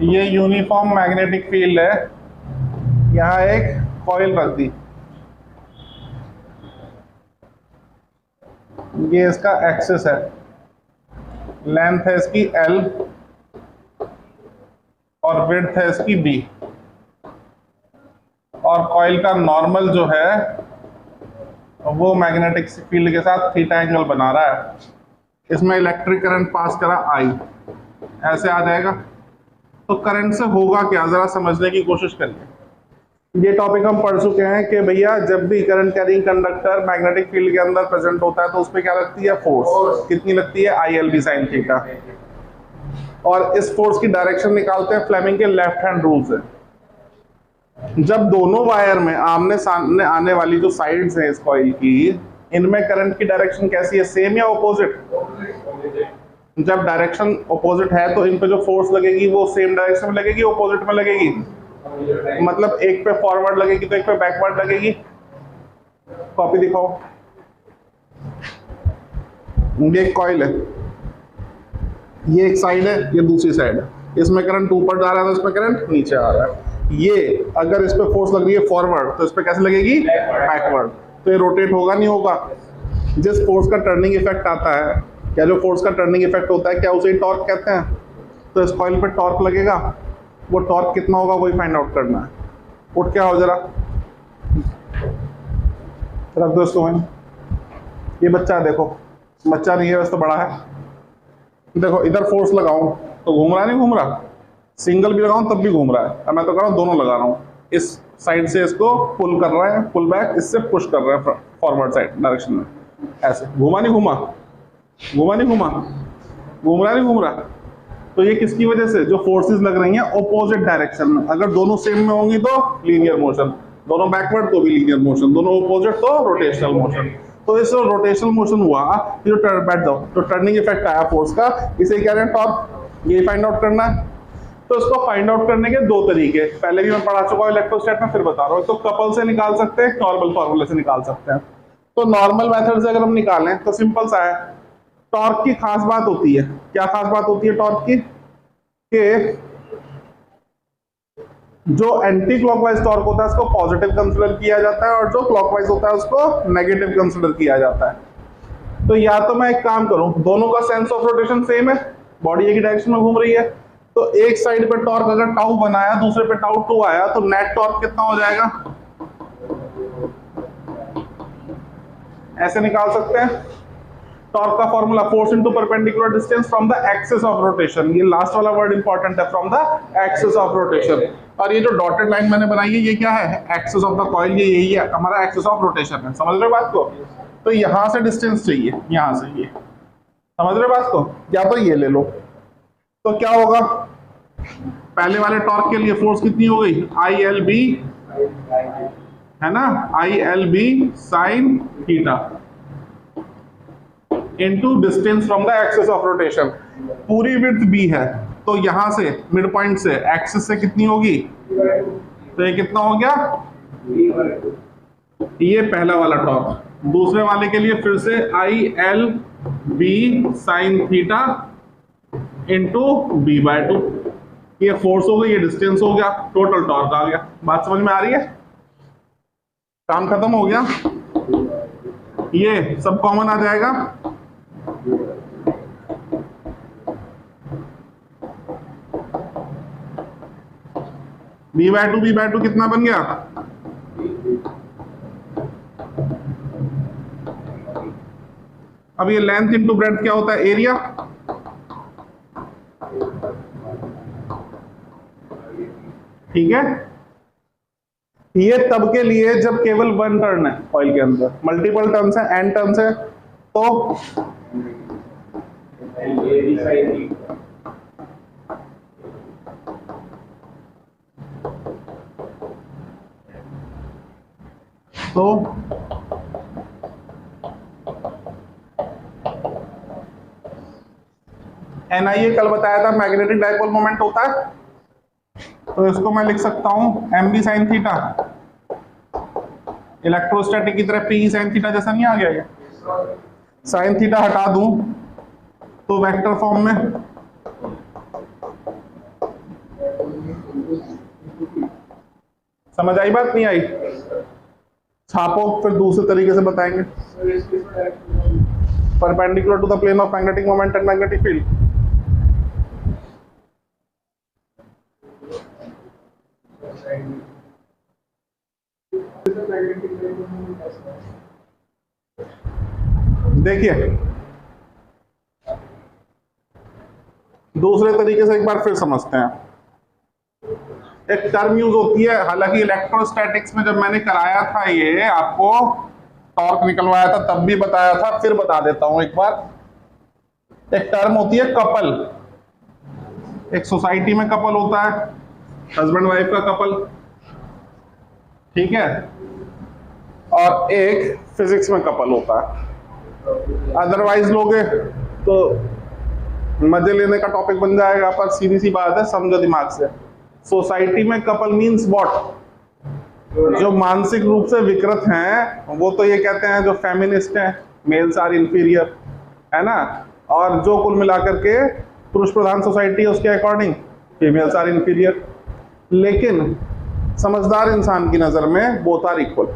ये uniform magnetic field है, यहाँ एक कॉइल रख दी, ये इसका एक्सिस है, लेंथ है इसकी L और विड्थ है इसकी B, और कॉइल का नॉर्मल जो है वो मैग्नेटिक फील्ड के साथ थीटा एंगल बना रहा है, इसमें इलेक्ट्रिक करंट पास करा I, ऐसे आ जाएगा। तो करंट से होगा क्या, जरा समझने की कोशिश करिए। ये टॉपिक हम पढ़ चुके हैं कि भैया जब भी current carrying conductor magnetic field के अंदर प्रेजेंट होता है तो उस पर क्या लगती है, फोर्स। कितनी लगती है, ILB sin थीटा। और इस फोर्स की डायरेक्शन निकालते हैं फ्लेमिंग के लेफ्ट हैंड रूल से। जब दोनों वायर में आमने सामने आने वाली जो साइड्स हैं इस कॉइल की, इनमें करंट की डायरेक्शन कैसी है, सेम या ऑपोजिट? जब डायरेक्शन ऑपोजिट है तो इन पे जो फोर्स लगेगी वो सेम डायरेक्शन में लगेगी, ऑपोजिट में लगेगी? मतलब एक पे फॉरवर्ड लगेगी तो एक पे बैकवर्ड लगेगी। कॉपी दिखाओ। ये एक कॉइल है, ये एक साइड है, ये दूसरी साइड है, इसमें करंट ऊपर जा रहा है तो इसमें करंट नीचे आ रहा है। ये अगर इस पे फोर्स लग रही है फॉरवर्ड तो इस पे कैसे लगेगी, बैकवर्ड। तो ये रोटेट होगा नहीं होगा? जिस फोर्स का टर्निंग इफेक्ट आता है, क्या जो फोर्स का टर्निंग इफेक्ट होता है क्या उसे टॉर्क कहते हैं? तो इस कॉइल पे टॉर्क लगेगा, वो टॉर्क कितना होगा वही फाइंड आउट करना है। उठ क्या हो जरा, रख दो इसको वहीं। ये बच्चा है, देखो बच्चा नहीं है वैसे तो बड़ा है। देखो इधर फोर्स लगाऊं तो घूम रहा है, नहीं घूम रहा? सिंगल भी लगाऊं तब भी घूम रहा है। अब मैं तो कर रहा हूँ दोनों लगा रहा हूँ, इस साइड से इसको पुल कर रहा है, पुल बैक, इससे पुश कर रहा है फॉरवर्ड साइड डायरेक्शन में। ऐसे घूमा नहीं घूमा, घूमा नहीं घूमा, घूम रहा नहीं घूम रहा? तो ये किसकी वजह से, जो फोर्सेस लग रही हैं ऑपोजिट डायरेक्शन में। अगर दोनों सेम में होंगी तो लीनियर मोशन, दोनों बैकवर्ड तो भी लीनियर मोशन, दोनों ऑपोजिट तो रोटेशनल मोशन। तो इस रोटेशनल मोशन हुआ, जो बैठ जाओ, तो टर्निंग इफेक्ट आया फोर्स का, इसे क्या करें, टॉर्क। ये फाइंड आउट करना है। तो इसको फाइंड आउट करने के दो तरीके, पहले भी मैं पढ़ा चुका हूं इलेक्ट्रोस्टैट में, फिर बता रहा हूं। तो कपल से निकाल सकते हैं, नॉर्मल फार्मूले से निकाल सकते हैं। तो नॉर्मल मेथड से अगर हम निकालें तो सिंपल सा है। टॉर्क की खास बात होती है, क्या खास बात होती है टॉर्क की, कि जो एंटी क्लॉकवाइज टॉर्क होता है उसको पॉजिटिव कंसीडर किया जाता है, और जो क्लॉकवाइज होता है उसको नेगेटिव कंसीडर किया जाता है। तो या तो मैं एक काम करूं, दोनों का सेंस ऑफ रोटेशन सेम है, बॉडी एक ही डायरेक्शन में घूम रही है, तो एक साइड पे टॉर्क अगर टाउ बनाया, दूसरे पे टाउ 2 आया, तो नेट टॉर्क कितना हो जाएगा, ऐसे निकाल सकते हैं। टॉर्क का formula force into perpendicular distance from the axis of rotation, ये लास्ट वाला वर्ड इंपॉर्टेंट है, from the axis of rotation. और ये जो डॉटेड लाइन मैंने बनाई है ये क्या है, एक्सिस ऑफ द कॉइल, ये यही है हमारा एक्सिस ऑफ रोटेशन है। समझ रहे हो बात को? तो यहां से डिस्टेंस चाहिए, यहां से ये, समझ रहे हो बात को? या तो ये ले लो, तो क्या होगा, पहले वाले टॉर्क के लिए फोर्स कितनी हो गई, ILB, है ना, ILB sin theta into distance from the axis of rotation. पूरी विड्थ B है, तो यहां से मिड पॉइंट से एक्सिस से कितनी होगी, तो ये कितना हो गया, ये पहला वाला टॉर्क। दूसरे वाले के लिए फिर से ILB sin theta into B/2, ये फोर्स हो गई, ये डिस्टेंस हो गया, टोटल टॉर्क आ गया। बात समझ में आ रही है? काम खत्म हो गया, ये सब कॉमन आ जाएगा। B/2 कितना बन गया, अब ये लेंथ इंटू ब्रेड्थ क्या होता है, एरिया। ठीक है, ये तब के लिए जब केवल वन टर्न है कॉइल के अंदर, मल्टीपल टर्न्स है, एन टर्न्स है, तो NIA कल बताया था मैग्नेटिक डाइपोल मोमेंट होता है, तो इसको मैं लिख सकता हूं MB sin थीटा। इलेक्ट्रोस्टैटिक की तरह PE sin थीटा जैसा नहीं आ गया ये, sin थीटा हटा दूं तो वेक्टर फॉर्म में समझ आई बात, नहीं आई? छापो, फिर दूसरे तरीके से बताएंगे। Perpendicular to the plane of magnetic moment and magnetic field. देखिए दूसरे तरीके से एक बार फिर समझते हैं। एक टर्म यूज होती है, हालांकि इलेक्ट्रोस्टैटिक्स में जब मैंने कराया था ये आपको टॉर्क निकलवाया था तब भी बताया था, फिर बता देता हूं एक बार। एक टर्म होती है कपल। एक सोसाइटी में कपल होता है, हस्बैंड वाइफ का कपल, ठीक है, और एक फिजिक्स में कपल होता है। अदरवाइज लोगे तो मजे लेने का टॉपिक बन जाएगा, पर सीधी सी बात है, समझो दिमाग से। सोसाइटी में कपल मींस व्हाट? जो मानसिक रूप से विकृत हैं वो तो ये कहते हैं, जो फेमिनिस्ट हैं, मेल्स आर इंफीरियर, है ना, और जो कुल मिलाकर के पुरुष प्रधान सोसाइटी है उसके अकॉर्डिंग फीमेल्स आर इंफीरियर। लेकिन समझदार इंसान की नजर में बोथ आर इक्वल,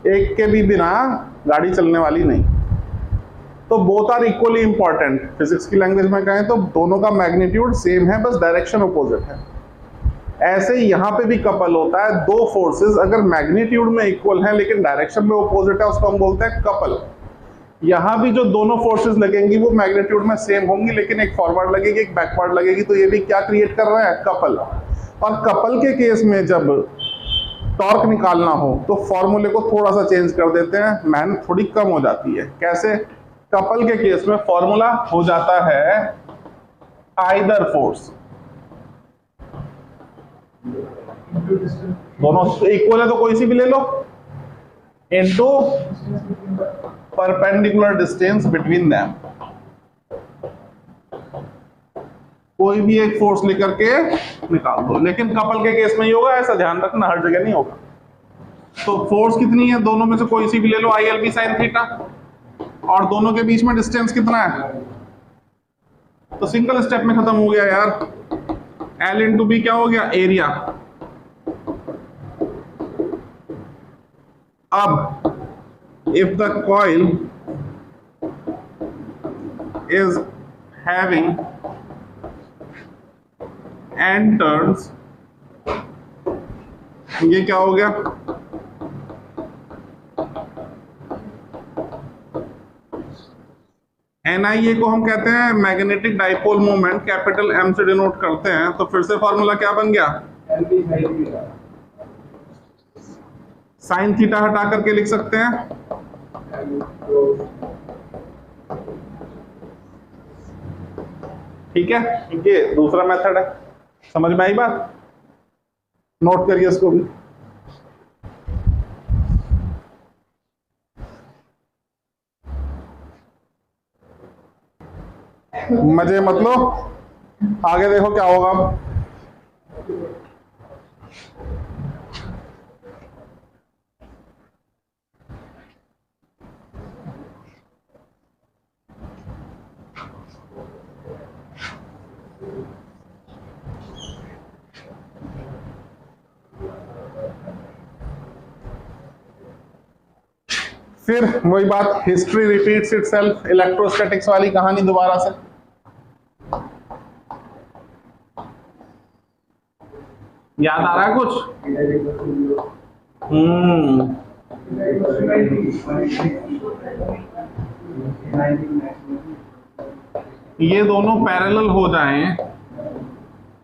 एक के भी बिना गाड़ी चलने वाली नहीं। तो both are equally important. Physics की लैंग्वेज में कहें तो दोनों का मैग्नीट्यूड सेम है, बस डायरेक्शन अपोजिट है। ऐसे ही यहाँ पे भी कपल होता है, दो फोर्सेस अगर मैग्नीट्यूड में इक्वल हैं लेकिन डायरेक्शन में अपोजिट है उसको हम बोलते हैं कपल। यहाँ भी जो दोनों फोर्सेस लगेंगी वो मैग्नीट्यूड में सेम होंगी, लेकिन एक फॉरवर्ड लगेगी एक बैकवर्ड लगेगी, तो ये भी क्या क्रिएट कर रहा है? कपल। और कपल के केस में जब टॉर्क निकालना हो तो फॉर्मूले को थोड़ा सा चेंज कर देते हैं, मेहनत थोड़ी कम हो जाती है। कैसे? कपल के केस में फॉर्मूला हो जाता है आइदर फोर्स, दोनों इक्वल है तो कोई सी भी ले लो, into perpendicular distance between them. कोई भी एक फोर्स लेकर के निकाल दो, लेकिन कपल के केस में ही होगा, ऐसा ध्यान रखना, हर जगह नहीं होगा। तो फोर्स कितनी है? दोनों में से कोई सी भी ले लो, ILB sin थीटा, और दोनों के बीच में डिस्टेंस कितना है? तो सिंगल स्टेप में खत्म हो गया यार। L इंटू बी क्या हो गया? एरिया। अब if the coil is having n turns, ये क्या हो गया? NIA को हम कहते हैं magnetic dipole moment, capital M से डिनोट करते हैं। तो फिर से फॉर्मूला क्या बन गया? साइन थीटा हटा करके लिख सकते हैं ठीक है। ये दूसरा मेथड है, समझ में आई बात? नोट करिए इसको भी। मजे मत लो, आगे देखो क्या होगा। फिर वही बात, हिस्ट्री रिपीट्स इटसेल्फ, इलेक्ट्रोस्टैटिक्स वाली कहानी दोबारा से। याद आ रहा है कुछ? ये दोनों पैरेलल हो जाएं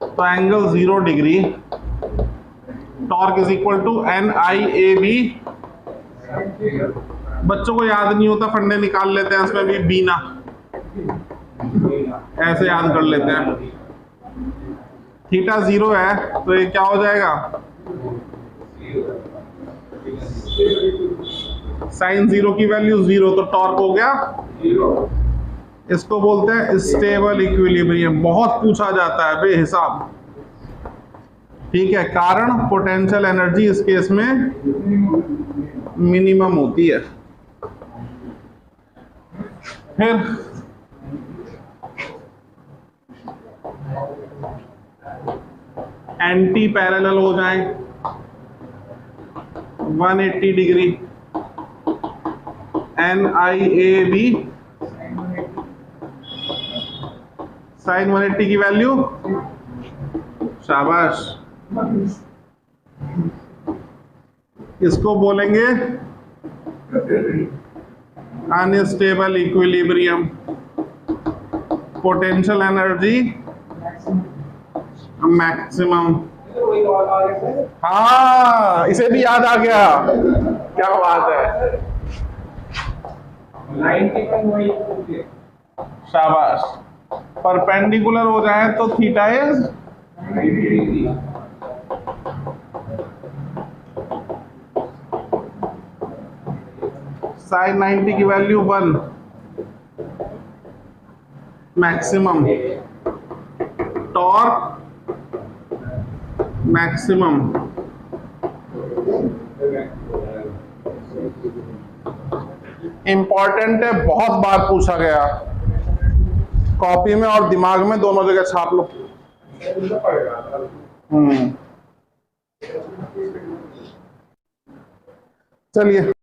तो angle 0 degree, torque is equal to NIAB। बच्चों को याद नहीं होता, फंडे निकाल लेते हैं इसमें भी, बीना ऐसे याद कर लेते हैं। थीटा 0 है तो ये क्या हो जाएगा? साइन 0 की वैल्यू 0, तो टॉर्क हो गया 0। इसको बोलते हैं स्टेबल इक्विलिब्रियम। बहुत पूछा जाता है बेहिसाब, ठीक है। कारण पोटेंशियल एनर्जी इस केस में मिनिमम होती है। फिर एंटी पैरेलल हो जाएं 180 डिग्री, NIAB साइन 180 की वैल्यू, शाबाश, इसको बोलेंगे unstable equilibrium, potential energy maximum. हाँ, इसे भी याद आ गया, क्या बात है, शाबाश। परपेंडिकुलर हो जाए तो थीटा इज साइन 90 की value 1, maximum torque maximum. Important है, बहुत बार पूछा गया, कॉपी में और दिमाग में दोनों जगह छाप लो। चलिए।